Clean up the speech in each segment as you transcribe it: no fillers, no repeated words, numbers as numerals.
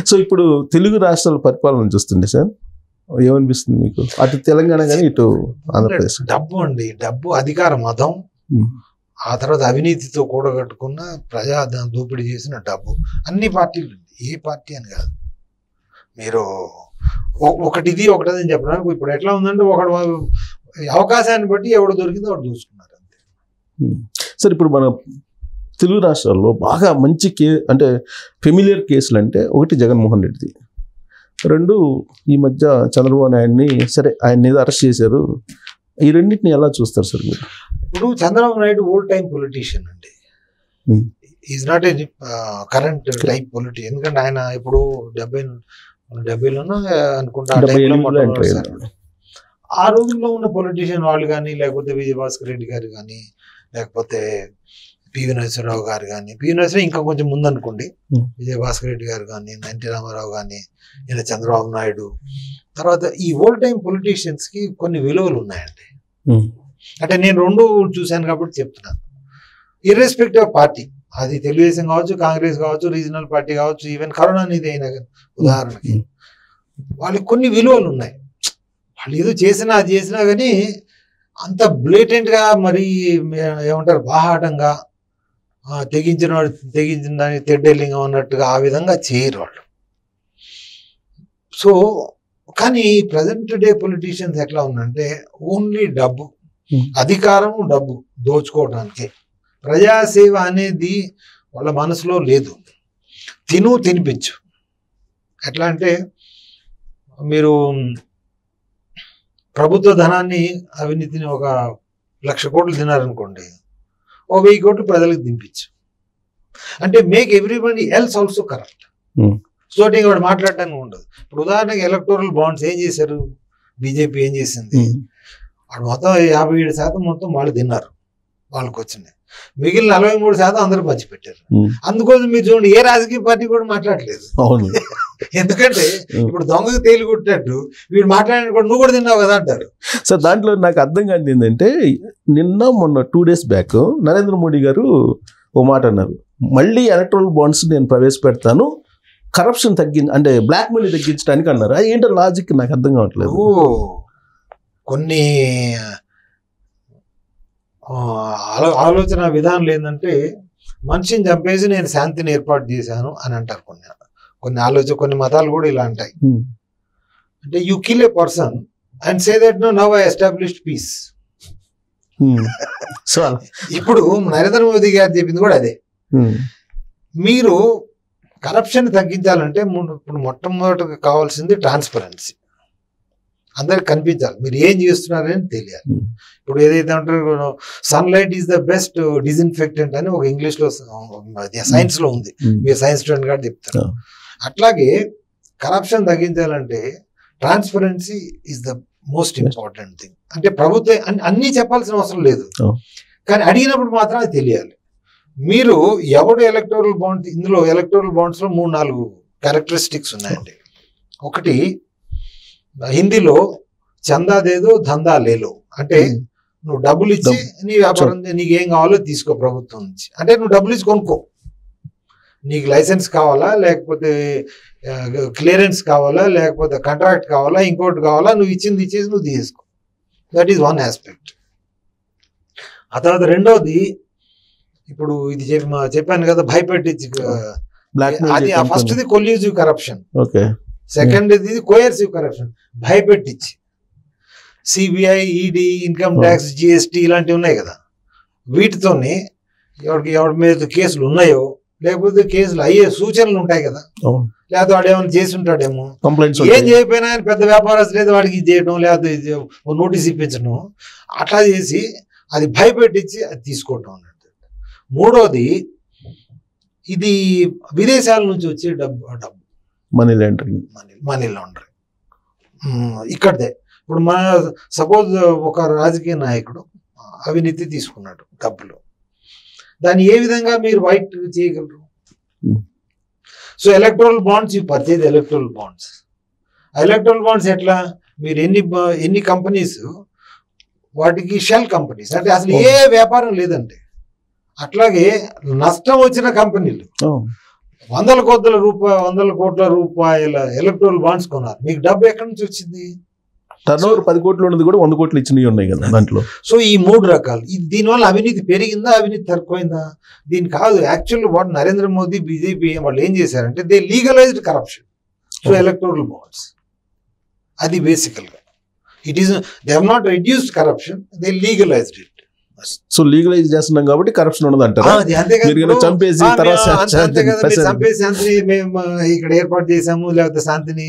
So ఇప్పుడు తెలుగు రాష్ట్రాల పరిపాలన చూస్తుండే సార్ ఏమనిపిస్తుంది మీకు? అటు తెలంగాణ కానీ ఇటు ఆంధ్రప్రదేశ్. డబ్బు అండి, డబ్బు, అధికార మతం, ఆ తర్వాత అవినీతితో కూడగట్టుకున్న ప్రజా దోపిడీ చేసిన డబ్బు. అన్ని పార్టీలు, ఏ పార్టీ అని కాదు. మీరు ఒకటిది ఒకటని చెప్పడానికి ఇప్పుడు ఎట్లా ఉందంటే ఒకడు అవకాశాన్ని బట్టి ఎవడు దొరికిందో వాడు చూసుకున్నారు అంతే. సార్ ఇప్పుడు మన తెలుగు రాష్ట్రాల్లో బాగా మంచి అంటే ఫెమిలియర్ కేసులు అంటే ఒకటి జగన్మోహన్ రెడ్డిది, రెండు ఈ మధ్య చంద్రబాబు నాయుడిని, సరే ఆయన ఏదో అరెస్ట్ చేశారు. ఈ రెండింటిని ఎలా చూస్తారు సార్ మీరు? ఇప్పుడు Chandrababu Naidu old time politician అండి, is not a current type politician. ఎందుకంటే ఆయన ఇప్పుడు 70లోనూ అనుకుంటా ఆ రోజుల్లో ఉన్న పొలిటీషియన్ వాళ్ళు కానీ, లేకపోతే విజయభాస్కర్ రెడ్డి గారు కానీ, లేకపోతే పివి నరసింహరావు గారు కానీ, పివి నరసింహరావు ఇంకా కొంచెం ముందు అనుకోండి, విజయభాస్కర్ రెడ్డి గారు కానీ, ఎన్టీ రామారావు కానీ, ఇలా చంద్రబాబు నాయుడు, తర్వాత ఈ ఓల్డ్ టైం పొలిటీషియన్స్ కి కొన్ని విలువలు ఉన్నాయండి. అంటే నేను రెండు చూశాను కాబట్టి చెప్తున్నాను. ఇర్రెస్పెక్టివ్ ఆఫ్ పార్టీ, అది తెలుగుదేశం కావచ్చు, కాంగ్రెస్ కావచ్చు, రీజనల్ పార్టీ కావచ్చు, ఈవెన్ కరుణానిధి అయినా ఉదాహరణకి, వాళ్ళకి కొన్ని విలువలు ఉన్నాయి. వాళ్ళు ఏదో చేసినా అది చేసినా కానీ అంత బ్లేటెంట్గా, మరి ఏమంటారు, బాహాటంగా తెగించిన వాడు తెగించిన దాన్ని తెడ్డెల్లింగం అన్నట్టుగా ఆ విధంగా చేయరు వాళ్ళు. సో కానీ ప్రజెంట్ డే పొలిటీషియన్స్ ఎట్లా ఉందంటే ఓన్లీ డబ్బు, అధికారం, డబ్బు దోచుకోవడానికి. ప్రజాసేవ అనేది వాళ్ళ మనసులో లేదు. తినిపించు. ఎట్లా అంటే మీరు ప్రభుత్వ ధనాన్ని, అవినీతిని 1,00,000 కోట్లు తినారనుకోండి, 1,000 కోట్లు ప్రజలకు దింపించు. అంటే make everybody else also corrupt. స్టోటింగ్ వాడు మాట్లాడటానికి ఉండదు. ఇప్పుడు ఉదాహరణకి ఎలక్టోరల్ బాండ్స్ ఏం చేశారు, బీజేపీ ఏం చేసింది, వాడు మొత్తం 57% మొత్తం వాళ్ళు తిన్నారు, వాళ్ళకి వచ్చినాయి. మిగిలిన 43% అందరూ పంచిపెట్టారు. అందుకోసం మీరు చూడండి, ఏ రాజకీయ పార్టీ కూడా మాట్లాడలేదు. ఎందుకంటే ఇప్పుడు దొంగకు తేలి కొట్టినట్టు వీడు మాట్లాడిన కూడా నువ్వు కూడా తిన్నావు కదా అంటారు. సో దాంట్లో నాకు అర్థం కాదు ఏంటంటే, మొన్న 2 days బ్యాక్ నరేంద్ర మోడీ గారు ఓ మాట అన్నారు, మళ్ళీ ఎలక్ట్రల్ బాండ్స్ నేను ప్రవేశపెడతాను, కరప్షన్ అంటే బ్లాక్ మనీ తగ్గించడానికి అన్నారు. అది ఏంటో లాజిక్ నాకు అర్థం కావట్లేదు. కొన్ని ఆలోచన విధానాలు ఏంటంటే, మనిషిని చంపేసి నేను శాంతిని ఏర్పాటు చేశాను అని అంటారు. కొన్ని మతాలు కూడా ఇలా అంటాయి. అంటే you kill a person and say that now I established peace. ఇప్పుడు నరేంద్ర మోదీ గారు చెప్పింది కూడా అదే. మీరు కరప్షన్ తగ్గించాలంటే ఇప్పుడు మొట్టమొదటిగా కావాల్సింది ట్రాన్స్పరెన్సీ. అందరికి కనిపించాలి మీరు ఏం చేస్తున్నారని తెలియాలి. ఇప్పుడు ఏదైతే అంటారో sunlight is the best disinfectant అని ఒక ఇంగ్లీష్లో సైన్స్ లో ఉంది, మీరు సైన్స్ స్టూడెంట్ గారు చెప్తారు. అట్లాగే కరప్షన్ తగ్గించాలంటే transparency is the most important thing. అంటే ప్రభుత్వం అన్నీ చెప్పాల్సిన అవసరం లేదు, కానీ అడిగినప్పుడు మాత్రం అది తెలియాలి. మీరు ఎవడు ఎలక్టోరల్ బాండ్, ఇందులో ఎలక్టోరల్ బాండ్స్ లో 3-4 క్యారెక్టరిస్టిక్స్ ఉన్నాయండి. ఒకటి హిందీలో చందా దేదో ధందా లేలో, అంటే నువ్వు డబ్బులు ఇచ్చి నీ వ్యాపారం నీకు ఏం కావాలో తీసుకో ప్రభుత్వం నుంచి. అంటే నువ్వు డబ్బులు ఇచ్చి కొనుక్కో, నీకు లైసెన్స్ కావాలా, లేకపోతే క్లియరెన్స్ కావాలా, లేకపోతే కాంట్రాక్ట్ కావాలా, ఇంకోటి కావాలా, నువ్వు ఇచ్చింది ఇచ్చేసి నువ్వు తీసుకో. That is one aspect. ఆ తర్వాత రెండవది, ఇప్పుడు ఇది చెప్పాను కదా, భయపెట్టించి, అది ఫస్ట్ది కొల్యూజివ్ కరప్షన్, సెకండ్ ఇది కోయర్సివ్ కరప్షన్, భయపెట్టించి. CBI, ED, income tax, GST ఇలాంటివి ఉన్నాయి కదా, వీటితోనే ఎవరి మీద కేసులు ఉన్నాయో, లేకపోతే కేసులు అయ్యే సూచనలు ఉంటాయి కదా, లేకపోతే వాడు ఏమైనా చేసి ఉంటాడేమో, ఏం చేయకపోయినా పెద్ద వ్యాపారస్తులు లేదు వాడికి చేయడం, లేకపోతే నోటీస్ ఇప్పించడం, అట్లా చేసి అది భయపెట్టించి అది తీసుకోవటం అన్నట్టు. మూడోది, ఇది విదేశాల నుంచి వచ్చే డబ్బు మనీ లాండరింగ్. ఇక్కడే ఇప్పుడు మన సపోజ్ ఒక రాజకీయ నాయకుడు అవినీతి తీసుకున్నాడు డబ్బులు, దాన్ని ఏ విధంగా మీరు వైట్ చేయగలరు? So electoral bonds, you purchase electoral bonds. Electoral bonds ఎట్లా, మీరు ఎన్ని కంపెనీస్, వాటికి షెల్ కంపెనీస్, అంటే అసలు ఏ వ్యాపారం లేదంటే, అట్లాగే నష్టం వచ్చిన కంపెనీలు వందల కోట్ల రూపాయల ఎలక్ట్రల్ బాండ్స్ కొన్నారు. మీకు డబ్బు ఎక్కడి నుంచి వచ్చింది? టర్న్ ఓవర్ 10 కోట్లు ఉన్నది కూడా 100 కోట్లు ఇచ్చినవి ఉన్నాయి కదా దాంట్లో. సో ఈ 3 రకాలు. దీనివల్ల అవినీతి పెరిగిందా, అవినీతి తక్కువైందా? దీని కాదు. Actual what Narendra Modi BJP వాళ్ళు ఏం చేశారంటే they legalised corruption through electoral bonds. అది బేసికల్గా it is they have not reduced corruption, they legalised it. So legalise చేస్తున్నాం కాబట్టి కరప్షన్ ఉండదు అంటారు. చంపేసి చంపేసి శాంతిని మేము ఇక్కడ ఏర్పాటు చేసాము లేకపోతే శాంతిని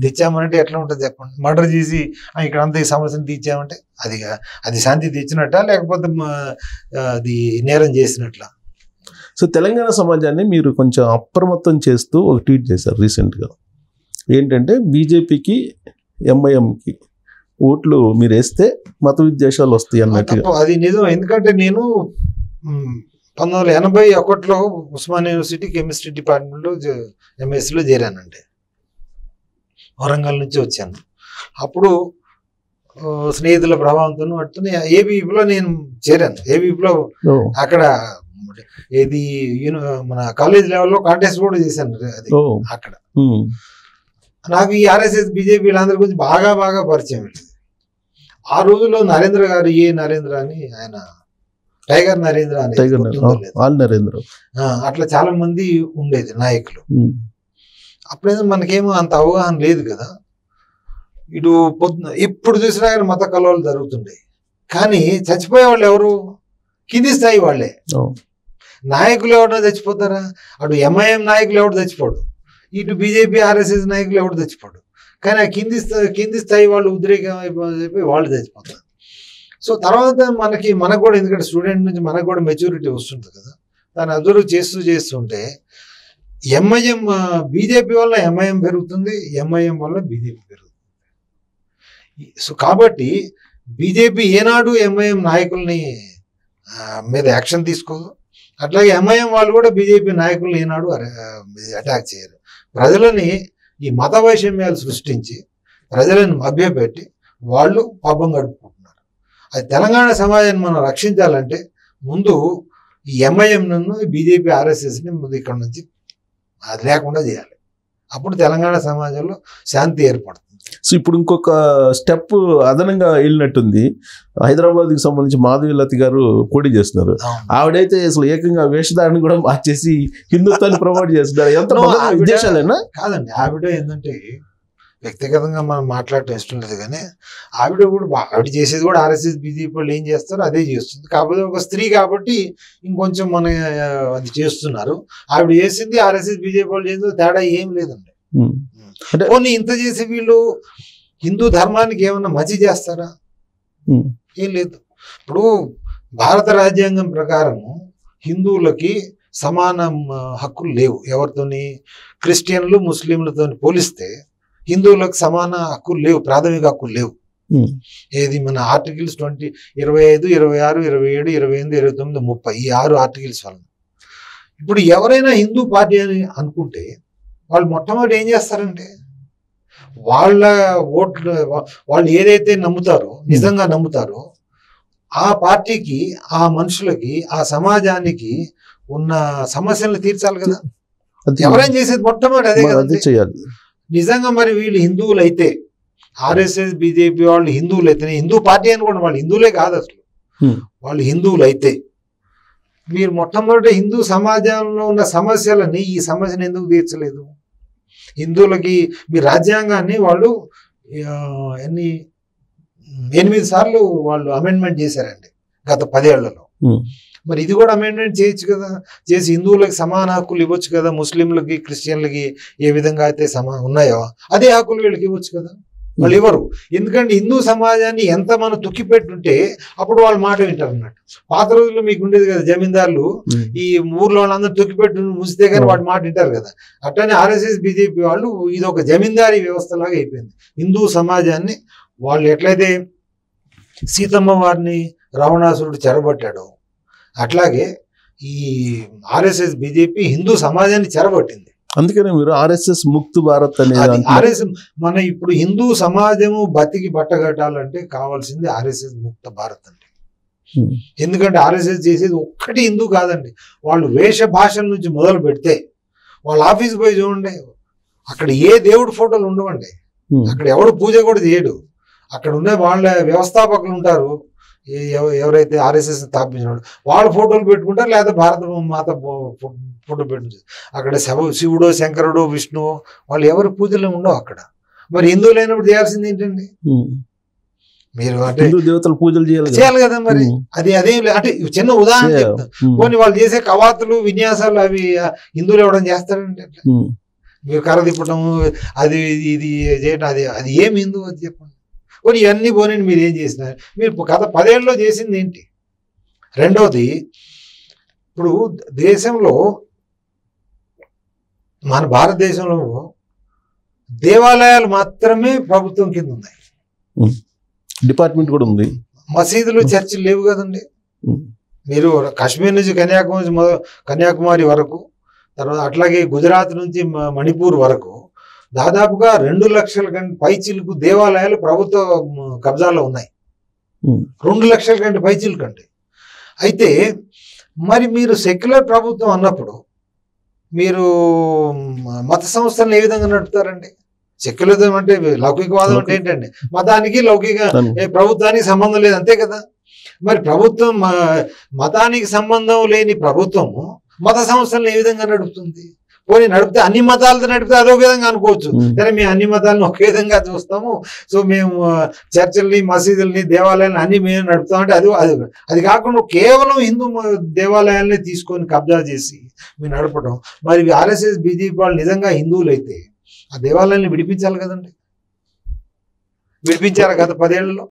తెచ్చామంటే ఎట్లా ఉంటుంది చెప్పండి? మర్డర్ చేసి ఇక్కడ అంతా ఈ సమస్యను తీర్చామంటే అది శాంతి తెచ్చినట్ట లేకపోతే అది నేరం చేసినట్ల? సో తెలంగాణ సమాజాన్ని మీరు కొంచెం అప్రమత్తం చేస్తూ ఒక ట్వీట్ చేశారు రీసెంట్గా. ఏంటంటే బీజేపీకి ఎంఐఎంకి ఓట్లు మీరు వేస్తే మత విద్వేషాలు వస్తాయి అన్నట్టుగా. అది నిజం. ఎందుకంటే నేను 1981లో ఉస్మానియా యూనివర్సిటీ కెమిస్ట్రీ డిపార్ట్మెంట్లో ఎంఎస్సీలో చేరానండి. వరంగల్ నుంచి వచ్చాను. అప్పుడు స్నేహితుల ప్రభావంతో పట్టుకుని ఏబీపీలో నేను చేరాను. ఏబీపీలో అక్కడ ఏది మన కాలేజ్ లెవెల్లో కాంటెస్ట్ కూడా చేశాను. అది అక్కడ నాకు ఈ ఆర్ఎస్ఎస్ బీజేపీ వీళ్ళందరి గురించి బాగా పరిచయం. ఆ రోజుల్లో నరేంద్ర గారు నరేంద్ర అని ఆయన టైగర్ నరేంద్ర అని అట్లా చాలా మంది ఉండేది నాయకులు. అప్పుడైతే మనకేమో అంత అవగాహన లేదు కదా. ఇటు ఎప్పుడు చూసినా కానీ మత కలవలు జరుగుతుండే. కానీ చచ్చిపోయే వాళ్ళు ఎవరు? కింది స్థాయి వాళ్ళే. నాయకులు ఎవరైనా చచ్చిపోతారా? అటు ఎంఐఎం నాయకులు ఎవడు చచ్చిపోడు, ఇటు బీజేపీ ఆర్ఎస్ఎస్ నాయకులు ఎవడు చచ్చిపోడు. కానీ ఆ కింది స్థాయి వాళ్ళు ఉద్రేకం అయిపోయి వాళ్ళు చచ్చిపోతారు. సో తర్వాత మనకు కూడా, ఎందుకంటే స్టూడెంట్ నుంచి మనకు కూడా మెచ్యూరిటీ వస్తుంది కదా, దాన్ని అబ్జర్వ్ చేస్తుంటే ఎంఐఎం బీజేపీ వల్ల ఎంఐఎం పెరుగుతుంది, ఎంఐఎం వల్ల బీజేపీ పెరుగుతుంది. సో కాబట్టి బీజేపీ ఏనాడు ఎంఐఎం నాయకుల్ని మీద యాక్షన్ తీసుకోదు. అట్లాగే ఎంఐఎం వాళ్ళు కూడా బీజేపీ నాయకుల్ని ఏనాడు అటాక్ చేయరు. ప్రజలని ఈ మత వైషమ్యాలు సృష్టించి ప్రజలను మభ్యపెట్టి వాళ్ళు పాపం గడుపుకుంటున్నారు. అది తెలంగాణ సమాజాన్ని మనం రక్షించాలంటే ముందు ఈ ఎంఐఎంను బీజేపీ ఆర్ఎస్ఎస్ని ముందు ఇక్కడ నుంచి అది లేకుండా చేయాలి. అప్పుడు తెలంగాణ సమాజంలో శాంతి ఏర్పడుతుంది. సో ఇప్పుడు ఇంకొక స్టెప్ అదనంగా వెళ్ళినట్టుంది. హైదరాబాద్కి సంబంధించి మాధవీలత గారు పోటీ చేస్తున్నారు. ఆవిడైతే అసలు ఏకంగా వేషధారణ కూడా మార్చేసి హిందుత్వాన్ని ప్రమోట్ చేస్తున్నారు. ఎంత ఉద్దేశాలేనా? కాదండి, ఆవిడ ఏంటంటే వ్యక్తిగతంగా మనం మాట్లాడటం ఇష్టం లేదు, కానీ ఆవిడ చేసేది కూడా ఆర్ఎస్ఎస్ బీజేపీ వాళ్ళు ఏం చేస్తారో అదే చేస్తుంది. కాకపోతే ఒక స్త్రీ కాబట్టి ఇంకొంచెం మన అది చేస్తున్నారు. ఆవిడ చేసింది ఆర్ఎస్ఎస్ బీజేపీ వాళ్ళు చేసింది తేడా ఏం లేదండి. పోనీ ఇంత చేసి వీళ్ళు హిందూ ధర్మానికి ఏమన్నా మంచి చేస్తారా? ఏం లేదు. ఇప్పుడు భారత రాజ్యాంగం ప్రకారం హిందువులకి సమాన హక్కులు లేవు. ఎవరితోని? క్రిస్టియన్లు ముస్లింలతో పోలిస్తే హిందువులకు సమాన హక్కులు లేవు, ప్రాథమిక హక్కులు లేవు. ఏది మన ఆర్టికల్స్ 25, 26, 27, 28, 29, 30 ఈ 6 ఆర్టికల్స్ వల్ల. ఇప్పుడు ఎవరైనా హిందూ పార్టీ అని అనుకుంటే వాళ్ళు మొట్టమొదటి ఏం చేస్తారంటే వాళ్ళ ఓట్లు, వాళ్ళు ఏదైతే నమ్ముతారో, నిజంగా నమ్ముతారో ఆ పార్టీకి, ఆ మనుషులకి, ఆ సమాజానికి ఉన్న సమస్యలను తీర్చాలి కదా. ఎవరైనా చేసేది మొట్టమొదటి అదే కదా. నిజంగా మరి వీళ్ళు హిందువులు అయితే, ఆర్ఎస్ఎస్ బీజేపీ వాళ్ళు హిందువులు అయితేనే, హిందూ పార్టీ అనుకోండి, వాళ్ళు హిందువులే కాదు అసలు, వాళ్ళు హిందువులు అయితే మీరు మొట్టమొదటి హిందూ సమాజంలో ఉన్న సమస్యలని, ఈ సమస్యను ఎందుకు తీర్చలేదు? హిందువులకి మీ రాజ్యాంగాన్ని వాళ్ళు 8 సార్లు వాళ్ళు అమెండ్మెంట్ చేశారండి గత 10 ఏళ్లలో. మరి ఇది కూడా అమెండ్మెంట్ చేయొచ్చు కదా, చేసి హిందువులకి సమాన హక్కులు ఇవ్వచ్చు కదా. ముస్లింలకి, క్రిస్టియన్లకి ఏ విధంగా అయితే ఉన్నాయో అదే హక్కులు వీళ్ళకి ఇవ్వచ్చు కదా. వాళ్ళు ఇవ్వరు. ఎందుకంటే హిందూ సమాజాన్ని ఎంత మనం తొక్కిపెట్టుంటే అప్పుడు వాళ్ళు మాట వింటారు అన్నట్టు. పాత రోజుల్లో మీకు ఉండేది కదా, జమీందారులు ఈ ఊర్లో వాళ్ళందరూ తొక్కిపెట్టు ముసితే కానీ వాటి మాట వింటారు కదా. అట్లనే ఆర్ఎస్ఎస్ బీజేపీ వాళ్ళు ఇది ఒక జమీందారీ వ్యవస్థలాగా అయిపోయింది. హిందూ సమాజాన్ని వాళ్ళు ఎట్లయితే సీతమ్మ వారిని రావణాసురుడు చెరబట్టాడో అట్లాగే ఈ ఆర్ఎస్ఎస్ బీజేపీ హిందూ సమాజాన్ని చెరబట్టింది. అందుకనే మీరు ఆర్ఎస్ఎస్ ముక్త్ భారత్ అనేది ఆర్ఎస్ఎస్ మన ఇప్పుడు హిందూ సమాజము బతికి బట్టగట్టాలంటే కావాల్సింది ఆర్ఎస్ఎస్ ముక్త భారత్ అండి. ఎందుకంటే ఆర్ఎస్ఎస్ చేసేది ఒక్కటి హిందూ కాదండి. వాళ్ళు వేష భాషల నుంచి మొదలు పెడితే వాళ్ళ ఆఫీస్ పోయి చూడండి, అక్కడ ఏ దేవుడి ఫోటోలు ఉండవండి, అక్కడ ఎవడు పూజ కూడా చేయడు. అక్కడ ఉన్న వాళ్ళ వ్యవస్థాపకులు ఉంటారు, ఎవరైతే ఆర్ఎస్ఎస్ స్థాపించిన వాళ్ళ ఫోటోలు పెట్టుకుంటారు, లేదా భారత మాత ఫోటో పెట్టుకుంటారు. అక్కడ శివుడు, శంకరుడు, విష్ణువు వాళ్ళు ఎవరి పూజలు ఉండవు అక్కడ. మరి హిందువులు అయినప్పుడు చేయాల్సింది ఏంటండి? మీరు అంటే దేవతలు పూజలు చేయాలి కదా. మరి అదే అంటే చిన్న ఉదాహరణ చెప్తాను. పోనీ వాళ్ళు చేసే కవాతులు, విన్యాసాలు అవి హిందువులు ఎవడం చేస్తారంటే మీరు కర్ర తిప్పటం, అది ఇది చేయటం, అది ఏమి హిందువు అది చెప్పండి. పోనీ ఇవన్నీ పోనీ మీరు ఏం చేసినారు? మీరు గత 10 ఏళ్ళలో చేసింది ఏంటి? రెండవది, ఇప్పుడు దేశంలో మన భారతదేశంలో దేవాలయాలు మాత్రమే ప్రభుత్వం కింద ఉన్నాయి, డిపార్ట్మెంట్ కూడా ఉంది. మసీదులు, చర్చిలు లేవు కదండి. మీరు కాశ్మీర్ నుంచి కన్యాకుమారి వరకు, తర్వాత అట్లాగే గుజరాత్ నుంచి మణిపూర్ వరకు దాదాపుగా 2 లక్షల కంటే పైచిలుకు దేవాలయాలు ప్రభుత్వ కబ్జాలో ఉన్నాయి. 2 లక్షల కంటే పైచిలుకు అంటే. అయితే మరి మీరు సెక్యులర్ ప్రభుత్వం అన్నప్పుడు మీరు మత సంస్థలను ఏ విధంగా నడుపుతారండి? సెక్యులరిజం అంటే లౌకికవాదం అంటే ఏంటండి? మతానికి లౌకిక ప్రభుత్వానికి సంబంధం లేదు, అంతే కదా. మరి ప్రభుత్వం మతానికి సంబంధం లేని ప్రభుత్వము మత సంస్థలను ఏ విధంగా నడుపుతుంది? పోనీ నడిపితే అన్ని మతాలతో నడిపితే అదొక విధంగా అనుకోవచ్చు, సరే మేము అన్ని మతాలను ఒకే విధంగా చూస్తాము, సో మేము చర్చిల్ని, మసీదుల్ని, దేవాలయాలను అన్ని మేము నడుపుతామంటే అది కాకుండా కేవలం హిందూ దేవాలయాల్ని తీసుకొని కబ్జా చేసి మీరు నడపడం. మరి ఆర్ఎస్ఎస్, బీజేపీ వాళ్ళు నిజంగా హిందువులు అయితే ఆ దేవాలయాన్ని విడిపించాలి కదండి. విడిపించారు గత 10 ఏళ్లలో.